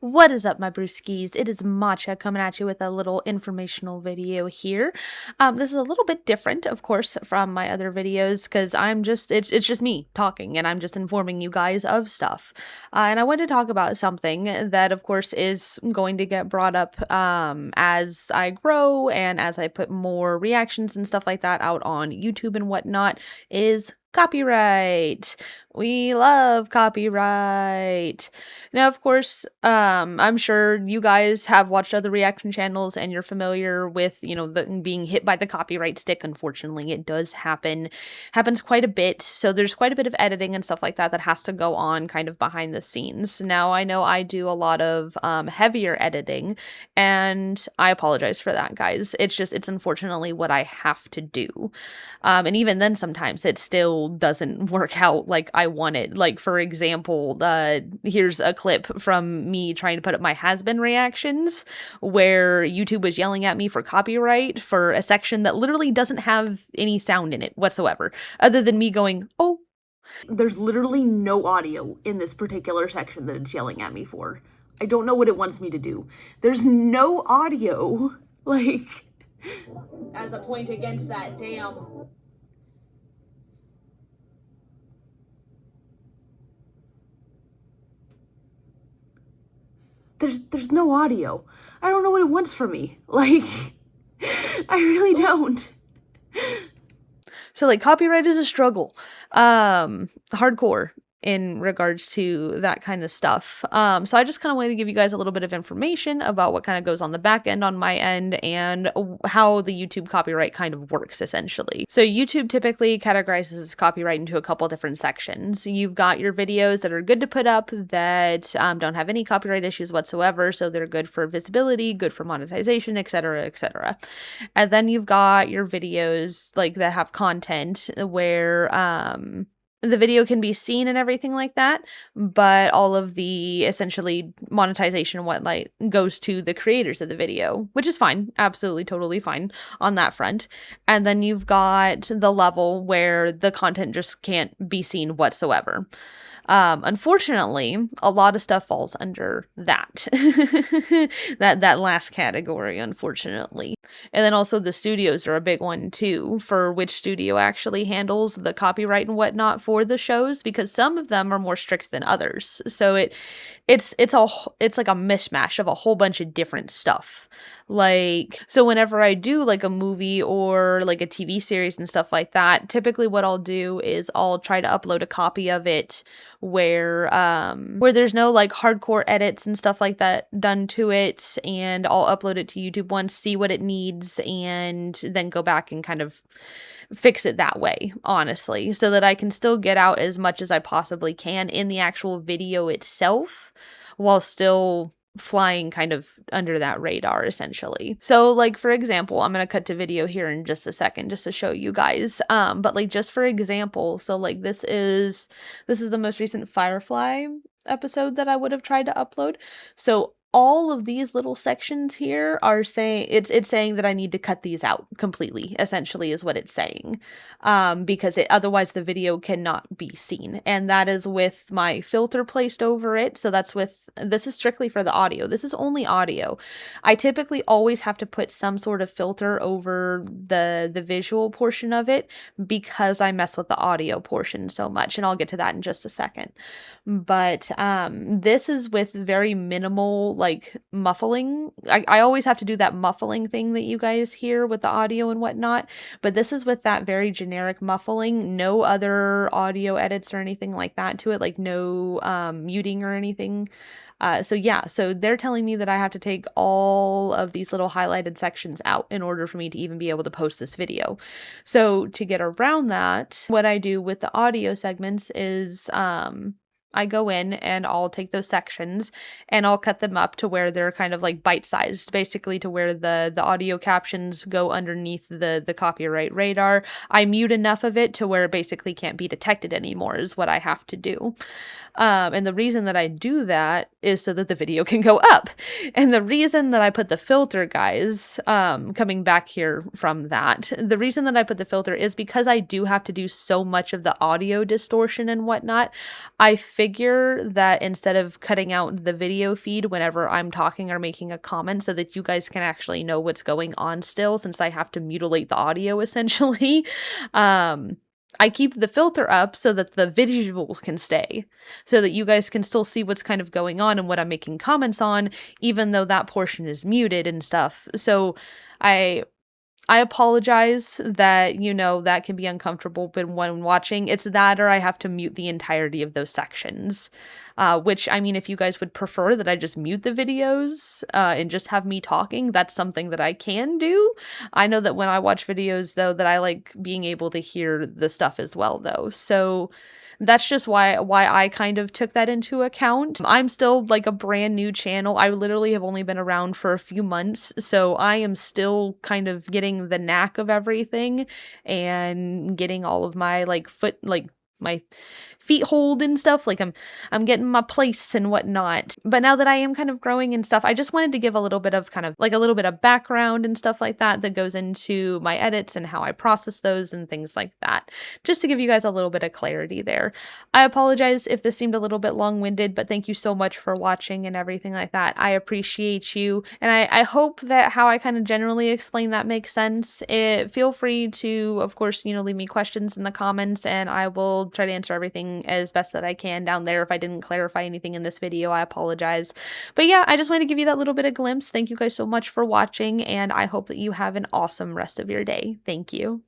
What is up, my brewskis? It is Matcha coming at you with a little informational video here. This is a little bit different, of course, from my other videos because it's just me talking and I'm just informing you guys of stuff. And I want to talk about something that, of course, is going to get brought up as I grow and as I put more reactions and stuff like that out on YouTube and whatnot, is copyright. We love copyright. Now, of course, I'm sure you guys have watched other reaction channels and you're familiar with, being hit by the copyright stick. Unfortunately, it does happens quite a bit. So there's quite a bit of editing and stuff like that that has to go on kind of behind the scenes. Now, I know I do a lot of heavier editing, and I apologize for that, guys. It's unfortunately what I have to do. And even then, sometimes it still doesn't work out like I want it. Like, for example, here's a clip from me trying to put up my has-been reactions where YouTube was yelling at me for copyright for a section that literally doesn't have any sound in it whatsoever, other than me going, oh. There's literally no audio in this particular section that it's yelling at me for. I don't know what it wants me to do. There's no audio, like, as a point against that damn... There's no audio. I don't know what it wants from me. Like, I really don't. So, like, copyright is a struggle. Hardcore in regards to that kind of stuff. So I just kind of wanted to give you guys a little bit of information about what kind of goes on the back end on my end and how the YouTube copyright kind of works, essentially. So YouTube typically categorizes copyright into a couple different sections. You've got your videos that are good to put up that don't have any copyright issues whatsoever, so they're good for visibility, good for monetization, etc., etc. And then you've got your videos like that have content where the video can be seen and everything like that, but all of the essentially monetization and whatnot goes to the creators of the video, which is fine, absolutely totally fine on that front. And then you've got the level where the content just can't be seen whatsoever. Unfortunately, a lot of stuff falls under that that last category, unfortunately. And then also the studios are a big one too, for which studio actually handles the copyright and whatnot for the shows, because some of them are more strict than others. So it's like a mishmash of a whole bunch of different stuff. Like, so whenever I do like a movie or like a TV series and stuff like that, typically what I'll do is I'll try to upload a copy of it where there's no like hardcore edits and stuff like that done to it, and I'll upload it to YouTube once, see what it needs, and then go back and kind of fix it that way, honestly, so that I can still get out as much as I possibly can in the actual video itself while still flying kind of under that radar, essentially. So like, for example, I'm gonna cut to video here in just a second just to show you guys, but like, just for example, so like this is the most recent Firefly episode that I would have tried to upload. So all of these little sections here are saying it's saying that I need to cut these out completely, essentially, is what it's saying, because otherwise the video cannot be seen. And that is with my filter placed over it. So this is strictly for the audio. This is only audio. I typically always have to put some sort of filter over the visual portion of it because I mess with the audio portion so much, and I'll get to that in just a second. But this is with very minimal like muffling. I always have to do that muffling thing that you guys hear with the audio and whatnot, but this is with that very generic muffling, no other audio edits or anything like that to it, like no muting or anything. So yeah, so they're telling me that I have to take all of these little highlighted sections out in order for me to even be able to post this video. So to get around that, what I do with the audio segments is I go in and I'll take those sections and I'll cut them up to where they're kind of like bite-sized, basically to where the audio captions go underneath the copyright radar. I mute enough of it to where it basically can't be detected anymore is what I have to do. And the reason that I do that is so that the video can go up. And the reason that I put the filter, guys, coming back here from that, the reason that I put the filter is because I do have to do so much of the audio distortion and whatnot. I figure that instead of cutting out the video feed whenever I'm talking or making a comment so that you guys can actually know what's going on still, since I have to mutilate the audio essentially, I keep the filter up so that the visual can stay, so that you guys can still see what's kind of going on and what I'm making comments on, even though that portion is muted and stuff. So I apologize that, that can be uncomfortable when watching. It's that, or I have to mute the entirety of those sections. Which, I mean, if you guys would prefer that I just mute the videos and just have me talking, that's something that I can do. I know that when I watch videos, though, that I like being able to hear the stuff as well, though. So that's just why I kind of took that into account. I'm still like a brand new channel. I literally have only been around for a few months, so I am still kind of getting the knack of everything and getting all of my my feet hold and stuff. Like I'm getting my place and whatnot. But now that I am kind of growing and stuff, I just wanted to give a little bit of kind of like a little bit of background and stuff like that goes into my edits and how I process those and things like that, just to give you guys a little bit of clarity there. I apologize if this seemed a little bit long-winded, but thank you so much for watching and everything like that. I appreciate you, and I hope that how I kind of generally explain that makes sense. Feel free to, of course, leave me questions in the comments, and I will try to answer everything as best that I can down there. If I didn't clarify anything in this video, I apologize. But yeah, I just wanted to give you that little bit of glimpse. Thank you guys so much for watching, and I hope that you have an awesome rest of your day. Thank you.